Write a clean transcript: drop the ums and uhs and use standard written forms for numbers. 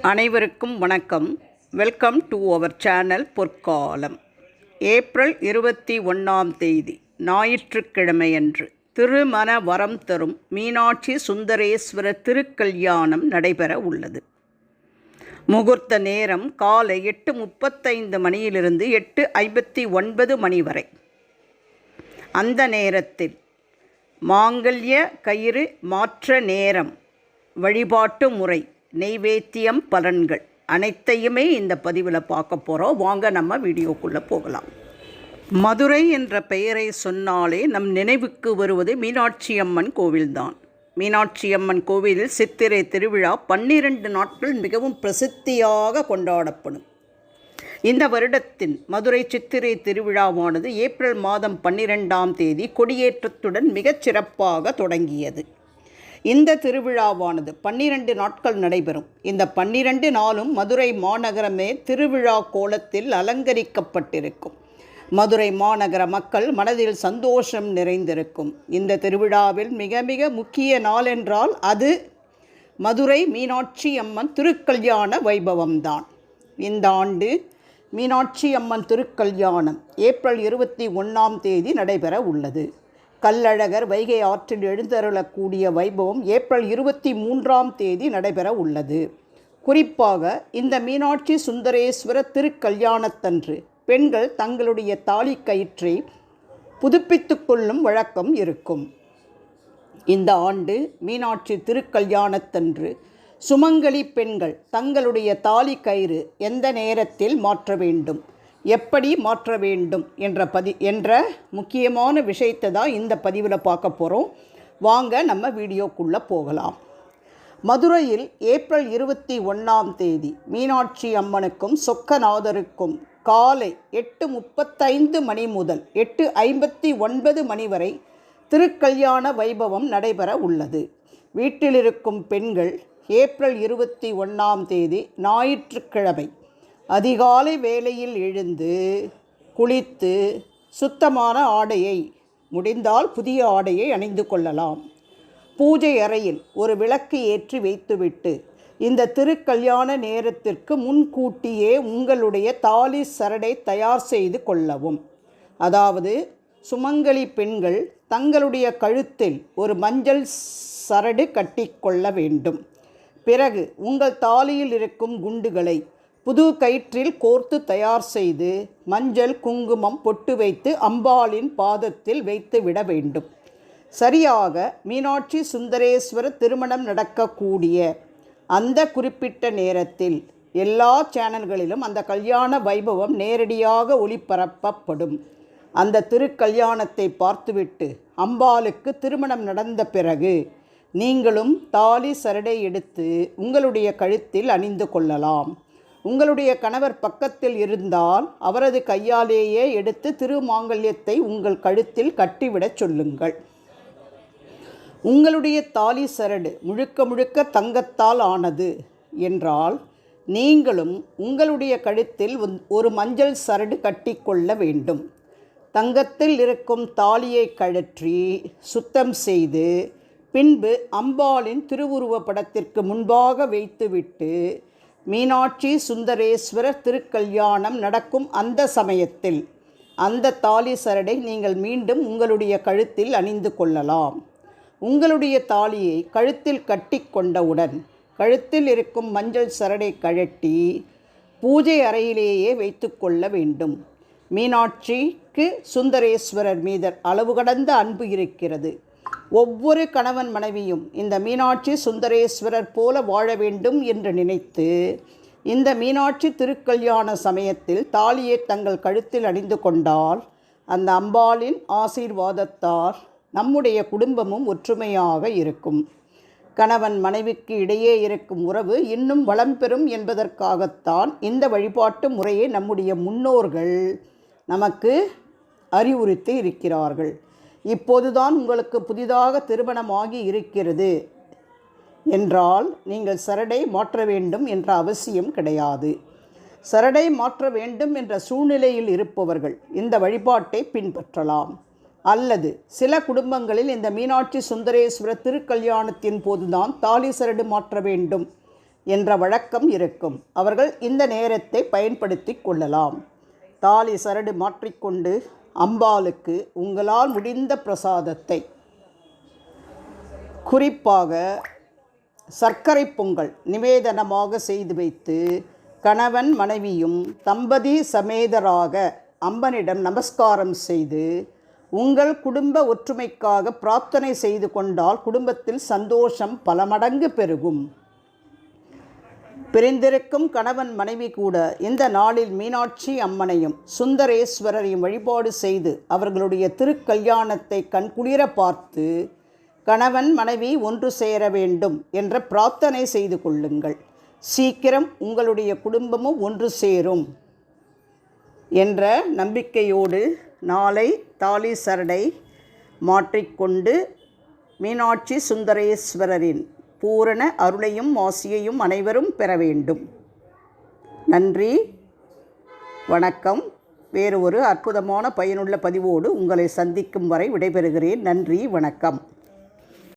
அனைவருக்கும் வணக்கம். Welcome to our channel பொற்காலம். ஏப்ரல் 21 ஞாயிற்றுக்கிழமையன்று திருமண வரம் தரும் மீனாட்சி சுந்தரேஸ்வரர் திருக்கல்யாணம் நடைபெற உள்ளது. முகூர்த்த நேரம் காலை 8:35 மணியிலிருந்து 8:59 மணி வரை. அந்த நேரத்தில் மாங்கல்ய கயிறு மாற்ற நேரம், வழிபாட்டு முறை, நெய்வேத்தியம், பலன்கள் அனைத்தையுமே இந்த பதிவில் பார்க்க போகிறோம். வாங்க நம்ம வீடியோக்குள்ளே போகலாம். மதுரை என்ற பெயரை சொன்னாலே நம் நினைவுக்கு வருவது மீனாட்சி அம்மன் கோவில்தான். மீனாட்சி அம்மன் கோவிலில் சித்திரை திருவிழா 12 நாட்கள் மிகவும் பிரசித்தியாக கொண்டாடப்படும். இந்த வருடத்தின் மதுரை சித்திரை திருவிழாவானது ஏப்ரல் மாதம் 12 கொடியேற்றத்துடன் மிகச் சிறப்பாக தொடங்கியது. இந்த திருவிழாவானது 12 நாட்கள் நடைபெறும். இந்த 12 நாளும் மதுரை மாநகரமே திருவிழா கோலத்தில் அலங்கரிக்கப்பட்டிருக்கும். மதுரை மாநகர மக்கள் மனதில் சந்தோஷம் நிறைந்திருக்கும். இந்த திருவிழாவில் மிக மிக முக்கிய நாள் என்றால் அது மதுரை மீனாட்சி அம்மன் திருக்கல்யாண வைபவம்தான். இந்த ஆண்டு மீனாட்சி அம்மன் திருக்கல்யாணம் ஏப்ரல் 21 நடைபெற உள்ளது. கள்ளழகர் வைகை ஆற்றில் எழுந்தருளக்கூடிய வைபவம் ஏப்ரல் 23 நடைபெற உள்ளது. குறிப்பாக இந்த மீனாட்சி சுந்தரேஸ்வரர் திருக்கல்யாணத்தன்று பெண்கள் தங்களுடைய தாலி கயிற்றை புதுப்பித்து கொள்ளும் வழக்கம் இருக்கும். இந்த ஆண்டு மீனாட்சி திருக்கல்யாணத்தன்று சுமங்கலி பெண்கள் தங்களுடைய தாலி கயிறு எந்த நேரத்தில் மாற்ற வேண்டும், எப்படி மாற்ற வேண்டும் என்ற முக்கியமான விஷயத்தை தான் இந்த பதிவில் பார்க்க போகிறோம். வாங்க நம்ம வீடியோக்குள்ளே போகலாம். மதுரையில் ஏப்ரல் 21 மீனாட்சி அம்மனுக்கும் சொக்கநாதருக்கும் காலை 8:35 மணி முதல் 8:59 மணி வரை திருக்கல்யாண வைபவம் நடைபெற உள்ளது. வீட்டில் இருக்கும் பெண்கள் ஏப்ரல் 21 ஞாயிற்றுக்கிழமை அதிகாலை வேளையில் எழுந்து குளித்து சுத்தமான ஆடையை, முடிந்தால் புதிய ஆடையை அணிந்து கொள்ளலாம். பூஜை அறையில் ஒரு விளக்கு ஏற்றி வைத்துவிட்டு இந்த திருக்கல்யாண நேரத்திற்கு முன்கூட்டியே உங்களுடைய தாலி சரடை தயார் செய்து கொள்ளவும். அதாவது சுமங்கலி பெண்கள் தங்களுடைய கழுத்தில் ஒரு மஞ்சள் சரடு கட்டிக்கொள்ள வேண்டும். பிறகு உங்கள் தாலியில் இருக்கும் குண்டுகளை புது கயிற்றில் கோர்த்து தயார் செய்து மஞ்சள், குங்குமம், பொட்டு வைத்து அம்பாளின் பாதத்தில் வைத்து விட வேண்டும். சரியாக மீனாட்சி சுந்தரேஸ்வரர் திருமணம் நடக்கக்கூடிய அந்த குறிப்பிட்ட நேரத்தில் எல்லா சேனல்களிலும் அந்த கல்யாண வைபவம் நேரடியாக ஒளிபரப்பப்படும். அந்த திருக்கல்யாணத்தை பார்த்துவிட்டு அம்பாளுக்கு திருமணம் நடந்த பிறகு நீங்களும் தாலி சரடை எடுத்து உங்களுடைய கழுத்தில் அணிந்து கொள்ளலாம். உங்களுடைய கணவர் பக்கத்தில் இருந்தால் அவரது கையாலேயே எடுத்து திருமாங்கல்யத்தை உங்கள் கழுத்தில் கட்டிவிடச் சொல்லுங்கள். உங்களுடைய தாலி சரடு முழுக்க முழுக்க தங்கத்தால் ஆனது என்றால் நீங்களும் உங்களுடைய கழுத்தில் ஒரு மஞ்சள் சரடு கட்டிக்கொள்ள வேண்டும். தங்கத்தில் இருக்கும் தாலியை கழற்றி சுத்தம் செய்து பின்பு அம்பாளின் திருவுருவ படத்திற்கு முன்பாக வைத்துவிட்டு மீனாட்சி சுந்தரேஸ்வரர் திருக்கல்யாணம் நடக்கும் அந்த சமயத்தில் அந்த தாலி சரடை நீங்கள் மீண்டும் உங்களுடைய கழுத்தில் அணிந்து கொள்ளலாம். உங்களுடைய தாலியை கழுத்தில் கட்டி கொண்டவுடன் கழுத்தில் இருக்கும் மஞ்சள் சரடை கழட்டி பூஜை அறையிலேயே வைத்து கொள்ள வேண்டும். மீனாட்சிக்கு சுந்தரேஸ்வரர் மீது அளவு கடந்த அன்பு இருக்கிறது. ஒவ்வொரு கணவன் மனைவியும் இந்த மீனாட்சி சுந்தரேஸ்வரர் போல வாழ வேண்டும் என்று நினைத்து இந்த மீனாட்சி திருக்கல்யாண சமயத்தில் தாலியை தங்கள் கழுத்தில் அணிந்து கொண்டால் அந்த அம்பாளின் ஆசீர்வாதத்தால் நம்முடைய குடும்பமும் ஒற்றுமையாக இருக்கும். கணவன் மனைவிக்கு இடையே இருக்கும் உறவு இன்னும் வளம் பெறும் என்பதற்காகத்தான் இந்த வழிபாட்டு முறையை நம்முடைய முன்னோர்கள் நமக்கு அறிவுறுத்தி இருக்கிறார்கள். இப்போதுதான் உங்களுக்கு புதிதாக திருமணமாகி இருக்கிறது என்றால் நீங்கள் சரடை மாற்ற வேண்டும் என்ற அவசியம் கிடையாது. சரடை மாற்ற வேண்டும் என்ற சூழ்நிலையில் இருப்பவர்கள் இந்த வழிபாட்டை பின்பற்றலாம். அல்லது சில குடும்பங்களில் இந்த மீனாட்சி சுந்தரேஸ்வரர் திருக்கல்யாணத்தின் போதுதான் தாலி சரடு மாற்ற வேண்டும் என்ற வழக்கம் இருக்கும். அவர்கள் இந்த நேரத்தை பயன்படுத்தி கொள்ளலாம். தாலி சரடு மாற்றிக்கொண்டு அம்பாளுக்கு உங்களால் முடிந்த பிரசாதத்தை, குறிப்பாக சர்க்கரை பொங்கல் நிவேதனமாக செய்து வைத்து கணவன் மனைவியும் தம்பதி சமேதராக அம்பனிடம் நமஸ்காரம் செய்து உங்கள் குடும்ப ஒற்றுமைக்காக பிரார்த்தனை செய்து கொண்டால் குடும்பத்தில் சந்தோஷம் பல மடங்கு பெருகும். பிரிந்திருக்கும் கணவன் மனைவி கூட இந்த நாளில் மீனாட்சி அம்மனையும் சுந்தரேஸ்வரரையும் வழிபாடு செய்து அவர்களுடைய திருக்கல்யாணத்தை கண்குளிர பார்த்து கணவன் மனைவி ஒன்று சேர வேண்டும் என்ற பிரார்த்தனை செய்து கொள்ளுங்கள். சீக்கிரம் உங்களுடைய குடும்பமும் ஒன்று சேரும் என்ற நம்பிக்கையோடு நாளை தாலி சரடை மாற்றிக்கொண்டு மீனாட்சி சுந்தரேஸ்வரரின் பூரண அருளையும் ஆசியையும் அனைவரும் பெற வேண்டும். நன்றி, வணக்கம். வேறு ஒரு அற்புதமான பயனுள்ள பதிவோடு உங்களை சந்திக்கும் வரை விடைபெறுகிறேன். நன்றி, வணக்கம்.